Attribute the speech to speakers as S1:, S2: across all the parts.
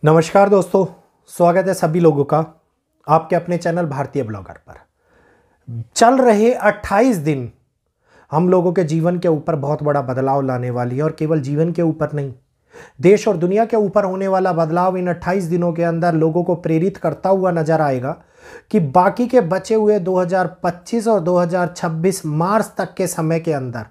S1: नमस्कार दोस्तों, स्वागत है सभी लोगों का आपके अपने चैनल भारतीय ब्लॉगर पर। चल रहे 28 दिन हम लोगों के जीवन के ऊपर बहुत बड़ा बदलाव लाने वाली है, और केवल जीवन के ऊपर नहीं, देश और दुनिया के ऊपर होने वाला बदलाव इन 28 दिनों के अंदर लोगों को प्रेरित करता हुआ नजर आएगा कि बाकी के बचे हुए 2025 और 2026 मार्च तक के समय के अंदर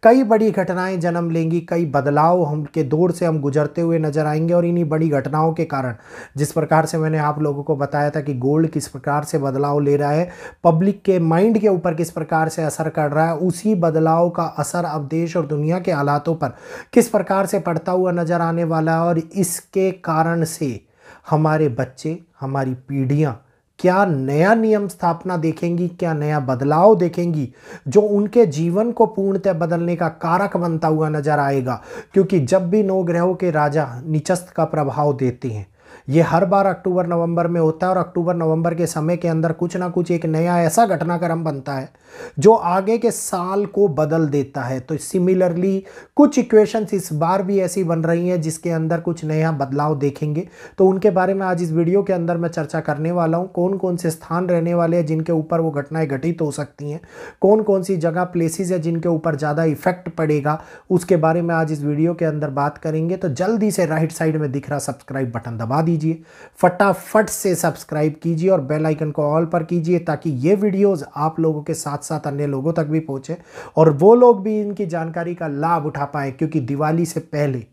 S1: कई बड़ी घटनाएं जन्म लेंगी, कई बदलाव हम के दौर से हम गुजरते हुए नजर आएंगे। और इन्हीं बड़ी घटनाओं के कारण, जिस प्रकार से मैंने आप लोगों को बताया था कि गोल्ड किस प्रकार से बदलाव ले रहा है, पब्लिक के माइंड के ऊपर किस प्रकार से असर कर रहा है, उसी बदलाव का असर अब देश और दुनिया के हालातों पर किस प्रकार से पड़ता हुआ नजर आने वाला है। और इसके कारण से हमारे बच्चे, हमारी पीढ़ियां क्या नया नियम स्थापना देखेंगी, क्या नया बदलाव देखेंगी, जो उनके जीवन को पूर्णतः बदलने का कारक बनता हुआ नजर आएगा। क्योंकि जब भी नौ ग्रहों के राजा नीचस्थ का प्रभाव देते हैं, ये हर बार अक्टूबर नवंबर में होता है, और अक्टूबर नवंबर के समय के अंदर कुछ ना कुछ एक नया ऐसा घटनाक्रम बनता है जो आगे के साल को बदल देता है। तो सिमिलरली कुछ इक्वेशंस इस बार भी ऐसी बन रही हैं जिसके अंदर कुछ नया बदलाव देखेंगे। तो उनके बारे में आज इस वीडियो के अंदर मैं चर्चा करने वाला हूं। कौन कौन से स्थान रहने वाले हैं जिनके ऊपर वो घटनाएं घटित हो सकती हैं, कौन कौन सी जगह प्लेसेस है जिनके ऊपर ज़्यादा इफेक्ट पड़ेगा, उसके बारे में आज इस वीडियो के अंदर बात करेंगे। तो जल्दी से राइट साइड में दिख रहा सब्सक्राइब बटन दबा दीजिए, फटाफट से सब्सक्राइब कीजिए और बेल आइकन को ऑल पर कीजिए, ताकि ये वीडियोस आप लोगों के साथ साथ अन्य लोगों तक भी पहुंचे और वो लोग भी इनकी जानकारी का लाभ उठा पाए। क्योंकि दिवाली से पहले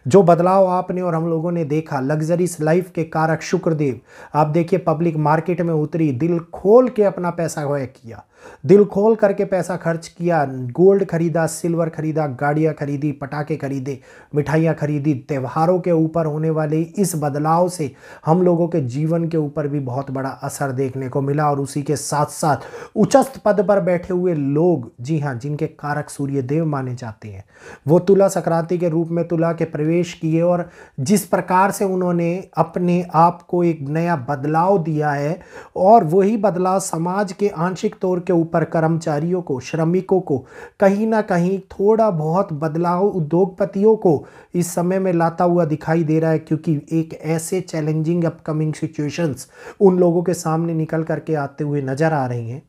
S1: जो बदलाव आपने और हम लोगों ने देखा, लग्जरीज लाइफ के कारक शुक्रदेव, आप देखिए पब्लिक मार्केट में उतरी, दिल खोल के अपना पैसा व्यय किया, दिल खोल करके पैसा खर्च किया, गोल्ड खरीदा, सिल्वर खरीदा, गाड़ियां खरीदी, पटाखे खरीदे, मिठाइयां खरीदी। त्योहारों के ऊपर होने वाले इस बदलाव से हम लोगों के जीवन के ऊपर भी बहुत बड़ा असर देखने को मिला। और उसी के साथ साथ उच्चस्थ पद पर बैठे हुए लोग, जी हाँ, जिनके कारक सूर्य देव माने जाते हैं, वो तुला संक्रांति के रूप में तुला के प्रवेश किए, और जिस प्रकार से उन्होंने अपने आप को एक नया बदलाव दिया है, और वही बदलाव समाज के आंशिक तौर के ऊपर कर्मचारियों को, श्रमिकों को, कहीं ना कहीं थोड़ा बहुत बदलाव उद्योगपतियों को इस समय में लाता हुआ दिखाई दे रहा है। क्योंकि एक ऐसे चैलेंजिंग अपकमिंग सिचुएशंस उन लोगों के सामने निकल करके आते हुए नजर आ रही हैं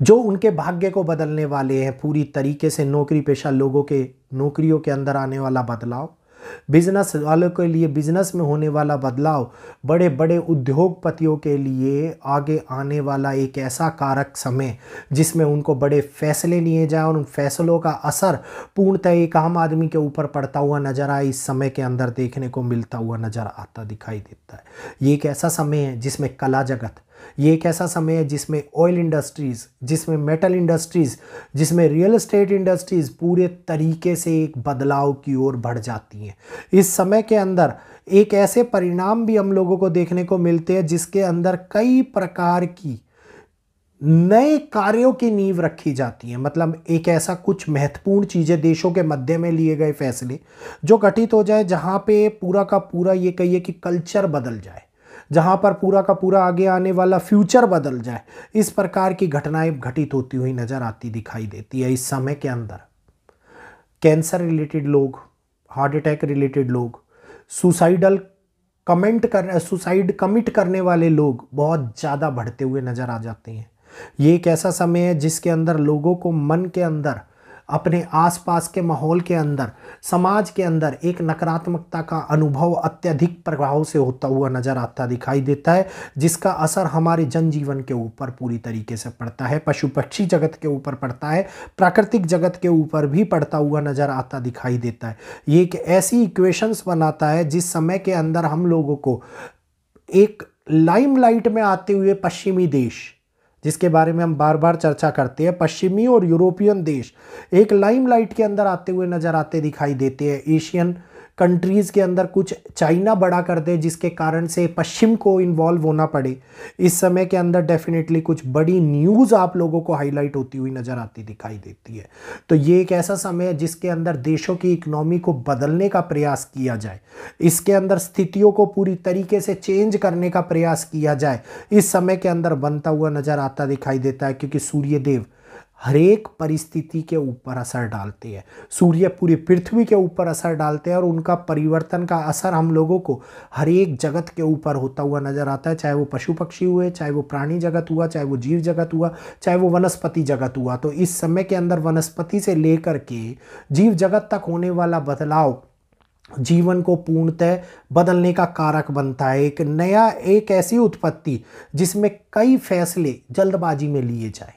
S1: जो उनके भाग्य को बदलने वाले हैं पूरी तरीके से। नौकरी पेशा लोगों के नौकरियों के अंदर आने वाला बदलाव, बिजनेस वालों के लिए बिजनेस में होने वाला बदलाव, बड़े बड़े उद्योगपतियों के लिए आगे आने वाला एक ऐसा कारक समय जिसमें उनको बड़े फैसले लिए जाए और उन फैसलों का असर पूर्णतः एक आम आदमी के ऊपर पड़ता हुआ नजर आए, इस समय के अंदर देखने को मिलता हुआ नजर आता दिखाई देता है। ये एक ऐसा समय है जिसमें कला जगत, ये एक ऐसा समय है जिसमें ऑयल इंडस्ट्रीज़, जिसमें मेटल इंडस्ट्रीज़, जिसमें रियल एस्टेट इंडस्ट्रीज़ पूरे तरीके से एक बदलाव की ओर बढ़ जाती हैं। इस समय के अंदर एक ऐसे परिणाम भी हम लोगों को देखने को मिलते हैं जिसके अंदर कई प्रकार की नए कार्यों की नींव रखी जाती है। मतलब एक ऐसा कुछ महत्वपूर्ण चीज़ें, देशों के मध्य में लिए गए फैसले जो घटित हो जाए, जहाँ पे पूरा का पूरा ये कहिए कि कल्चर बदल जाए, जहाँ पर पूरा का पूरा आगे आने वाला फ्यूचर बदल जाए। इस प्रकार की घटनाएं घटित होती हुई नजर आती दिखाई देती है। इस समय के अंदर कैंसर रिलेटेड लोग, हार्ट अटैक रिलेटेड लोग, सुसाइड कमिट करने वाले लोग बहुत ज़्यादा बढ़ते हुए नजर आ जाते हैं। ये एक ऐसा समय है जिसके अंदर लोगों को मन के अंदर, अपने आसपास के माहौल के अंदर, समाज के अंदर एक नकारात्मकता का अनुभव अत्यधिक प्रभाव से होता हुआ नजर आता दिखाई देता है, जिसका असर हमारे जनजीवन के ऊपर पूरी तरीके से पड़ता है, पशु पक्षी जगत के ऊपर पड़ता है, प्राकृतिक जगत के ऊपर भी पड़ता हुआ नजर आता दिखाई देता है। ये एक ऐसी इक्वेशंस बनाता है जिस समय के अंदर हम लोगों को एक लाइमलाइट में आते हुए पश्चिमी देश, जिसके बारे में हम बार बार चर्चा करते हैं, पश्चिमी और यूरोपियन देश एक लाइमलाइट के अंदर आते हुए नजर आते दिखाई देते हैं। एशियन कंट्रीज़ के अंदर कुछ चाइना बड़ा कर दे जिसके कारण से पश्चिम को इन्वॉल्व होना पड़े, इस समय के अंदर डेफिनेटली कुछ बड़ी न्यूज़ आप लोगों को हाईलाइट होती हुई नज़र आती दिखाई देती है। तो ये एक ऐसा समय है जिसके अंदर देशों की इकोनॉमी को बदलने का प्रयास किया जाए, इसके अंदर स्थितियों को पूरी तरीके से चेंज करने का प्रयास किया जाए, इस समय के अंदर बनता हुआ नज़र आता दिखाई देता है। क्योंकि सूर्य देव हर एक परिस्थिति के ऊपर असर डालते हैं, सूर्य पूरी पृथ्वी के ऊपर असर डालते हैं और उनका परिवर्तन का असर हम लोगों को हर एक जगत के ऊपर होता हुआ नजर आता है, चाहे वो पशु पक्षी हुए, चाहे वो प्राणी जगत हुआ, चाहे वो जीव जगत हुआ, चाहे वो वनस्पति जगत हुआ। तो इस समय के अंदर वनस्पति से लेकर के जीव जगत तक होने वाला बदलाव जीवन को पूर्णतः बदलने का कारक बनता है। एक ऐसी उत्पत्ति जिसमें कई फैसले जल्दबाजी में लिए जाए,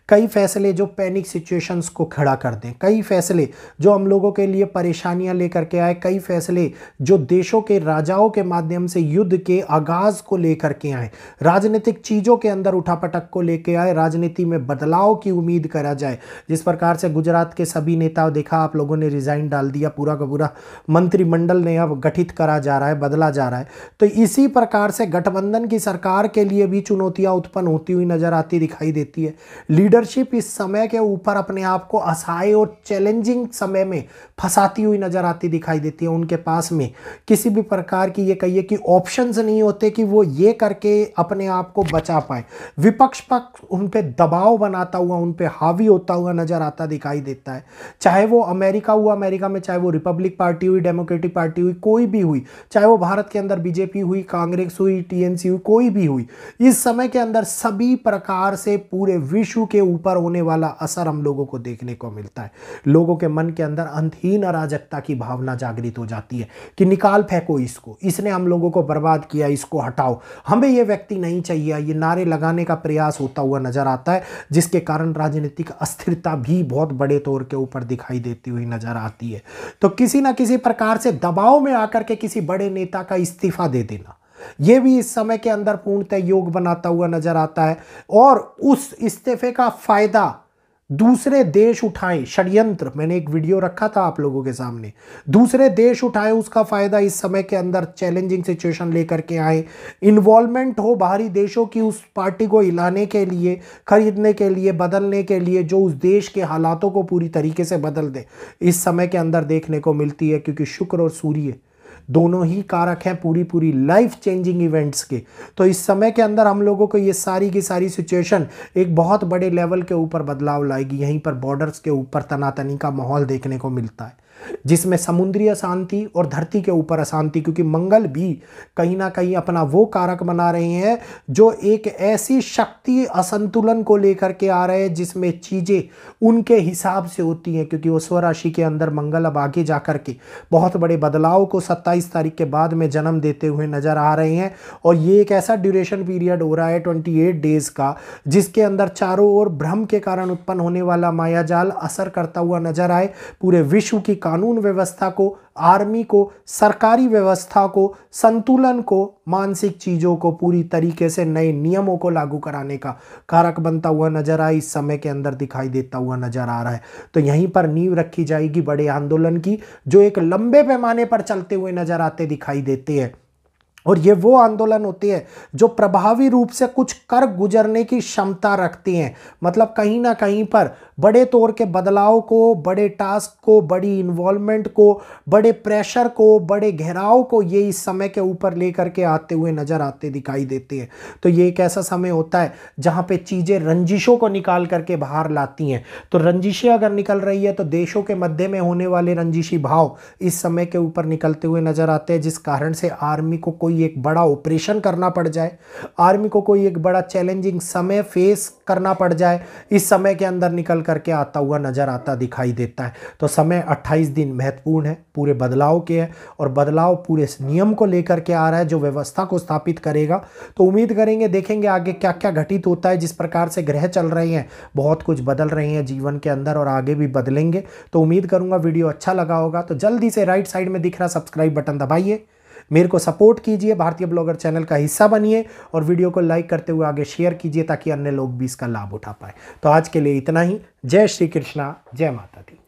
S1: कई फैसले जो पैनिक सिचुएशंस को खड़ा कर दें, कई फैसले जो हम लोगों के लिए परेशानियां लेकर के आए, कई फैसले जो देशों के राजाओं के माध्यम से युद्ध के आगाज को लेकर के आए, राजनीतिक चीज़ों के अंदर उठापटक को लेकर आए, राजनीति में बदलाव की उम्मीद करा जाए। जिस प्रकार से गुजरात के सभी नेताओं देखा आप लोगों ने रिजाइन डाल दिया, पूरा का पूरा मंत्रिमंडल ने अब गठित करा जा रहा है, बदला जा रहा है। तो इसी प्रकार से गठबंधन की सरकार के लिए भी चुनौतियां उत्पन्न होती हुई नजर आती दिखाई देती है। लीडरशिप इस समय के ऊपर अपने आप को असहाय और चैलेंजिंग समय में फंसाती हुई नजर आती दिखाई देती है। उनके पास में किसी भी प्रकार की ये कहिए कि ऑप्शंस नहीं होते कि वो ये करके अपने आप को बचा पाए। विपक्ष पक्ष उन पे दबाव बनाता हुआ, उन पे हावी होता हुआ नजर आता दिखाई देता है। चाहे वो अमेरिका हुआ, अमेरिका में चाहे वो रिपब्लिक पार्टी हुई, डेमोक्रेटिक पार्टी हुई, कोई भी हुई, चाहे वो भारत के अंदर बीजेपी हुई, कांग्रेस हुई, टीएमसी हुई, कोई भी हुई, इस समय के अंदर सभी प्रकार से पूरे विश्व के ऊपर होने वाला असर हम लोगों को देखने को मिलता है। लोगों के मन के अंदर अंतहीन अराजकता की भावना जागृत हो जाती है कि निकाल फेंको इसको, इसने हम लोगों को बर्बाद किया, इसको हटाओ, हमें ये व्यक्ति नहीं चाहिए। ये नारे लगाने का प्रयास होता हुआ नजर आता है, जिसके कारण राजनीतिक अस्थिरता भी बहुत बड़े तौर के ऊपर दिखाई देती हुई नजर आती है। तो किसी ना किसी प्रकार से दबाव में आकर के किसी बड़े नेता का इस्तीफा दे देना, यह भी इस समय के अंदर पूर्णतः योग बनाता हुआ नजर आता है। और उस इस्तीफे का फायदा दूसरे देश उठाएं, षड्यंत्र, मैंने एक वीडियो रखा था आप लोगों के सामने, दूसरे देश उठाएं उसका फायदा इस समय के अंदर चैलेंजिंग सिचुएशन लेकर के आए, इन्वॉल्वमेंट हो बाहरी देशों की उस पार्टी को हिलाने के लिए, खरीदने के लिए, बदलने के लिए, जो उस देश के हालातों को पूरी तरीके से बदल दे, इस समय के अंदर देखने को मिलती है। क्योंकि शुक्र और सूर्य दोनों ही कारक हैं पूरी लाइफ चेंजिंग इवेंट्स के। तो इस समय के अंदर हम लोगों को ये सारी की सारी सिचुएशन एक बहुत बड़े लेवल के ऊपर बदलाव लाएगी। यहीं पर बॉर्डर्स के ऊपर तनातनी का माहौल देखने को मिलता है, जिसमें समुद्री अशांति और धरती के ऊपर अशांति, क्योंकि मंगल भी कहीं ना कहीं अपना वो कारक बना रहे हैं जो एक ऐसी शक्ति असंतुलन को लेकर के आ रहे हैं जिसमें चीज़ें उनके हिसाब से होती हैं। क्योंकि वो स्वराशि के अंदर मंगल अब आगे जा कर के बहुत बड़े बदलाव को 27 तारीख के बाद में जन्म देते हुए नजर आ रहे हैं। और ये एक ऐसा ड्यूरेशन पीरियड हो रहा है 28 डेज का, जिसके अंदर चारों ओर भ्रम के कारण उत्पन्न होने वाला मायाजाल असर करता हुआ नजर आए पूरे विश्व की कानून व्यवस्था को, आर्मी को, सरकारी व्यवस्था को, संतुलन को, मानसिक चीजों को पूरी तरीके से नए नियमों को लागू कराने का कारक बनता हुआ नजर आए, इस समय के अंदर दिखाई देता हुआ नजर आ रहा है। तो यहीं पर नींव रखी जाएगी बड़े आंदोलन की, जो एक लंबे पैमाने पर चलते हुए नजर आते दिखाई देते हैं। और ये वो आंदोलन होते हैं जो प्रभावी रूप से कुछ कर गुजरने की क्षमता रखते हैं। मतलब कहीं ना कहीं पर बड़े तौर के बदलाव को, बड़े टास्क को, बड़ी इन्वॉल्वमेंट को, बड़े प्रेशर को, बड़े घेराव को ये इस समय के ऊपर लेकर के आते हुए नजर आते दिखाई देते हैं। तो ये एक ऐसा समय होता है जहाँ पे चीज़ें रंजिशों को निकाल करके बाहर लाती हैं। तो रंजिशें अगर निकल रही है तो देशों के मध्य में होने वाले रंजिशी भाव इस समय के ऊपर निकलते हुए नजर आते हैं, जिस कारण से आर्मी को कोई एक बड़ा ऑपरेशन करना पड़ जाए, आर्मी को कोई एक बड़ा चैलेंजिंग समय फेस करना पड़ जाए, इस समय के अंदर निकल करके आता हुआ नजर आता दिखाई देता है। तो समय 28 दिन महत्वपूर्ण है, पूरे बदलाव के है, और बदलाव पूरे नियम को लेकर के आ रहा है जो व्यवस्था को स्थापित करेगा। तो उम्मीद करेंगे, देखेंगे आगे क्या क्या घटित होता है। जिस प्रकार से ग्रह चल रहे हैं, बहुत कुछ बदल रहे हैं जीवन के अंदर और आगे भी बदलेंगे। तो उम्मीद करूंगा वीडियो अच्छा लगा होगा। तो जल्दी से राइट साइड में दिख रहा सब्सक्राइब बटन दबाइए, मेरे को सपोर्ट कीजिए, भारतीय ब्लॉगर चैनल का हिस्सा बनिए, और वीडियो को लाइक करते हुए आगे शेयर कीजिए ताकि अन्य लोग भी इसका लाभ उठा पाए। तो आज के लिए इतना ही। जय श्री कृष्णा, जय माता दी।